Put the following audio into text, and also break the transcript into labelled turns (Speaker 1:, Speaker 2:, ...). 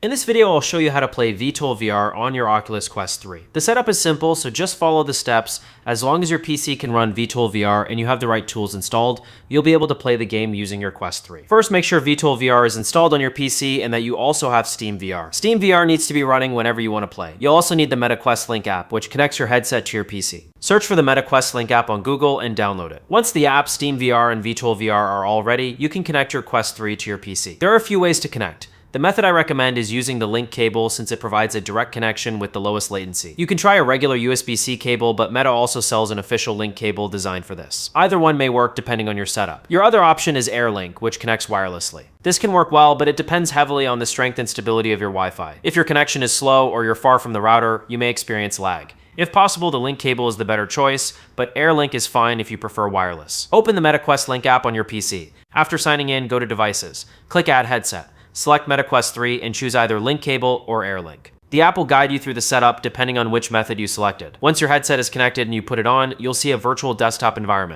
Speaker 1: In this video, I'll show you how to play VTOL VR on your Oculus Quest 3. The setup is simple, so just follow the steps. As long as your PC can run VTOL VR and you have the right tools installed, you'll be able to play the game using your Quest 3. First, make sure VTOL VR is installed on your PC and that you also have Steam VR. Steam VR needs to be running whenever you want to play. You'll also need the MetaQuest Link app, which connects your headset to your PC. Search for the MetaQuest Link app on Google and download it. Once the app, Steam VR, and VTOL VR are all ready, you can connect your Quest 3 to your PC. There are a few ways to connect. The method I recommend is using the link cable since it provides a direct connection with the lowest latency. You can try a regular USB-C cable, but Meta also sells an official link cable designed for this. Either one may work depending on your setup. Your other option is AirLink, which connects wirelessly. This can work well, but it depends heavily on the strength and stability of your Wi-Fi. If your connection is slow or you're far from the router, you may experience lag. If possible, the link cable is the better choice, but AirLink is fine if you prefer wireless. Open the MetaQuest Link app on your PC. After signing in, go to Devices. Click Add Headset. Select MetaQuest 3 and choose either link cable or AirLink. The app will guide you through the setup depending on which method you selected. Once your headset is connected and you put it on, you'll see a virtual desktop environment.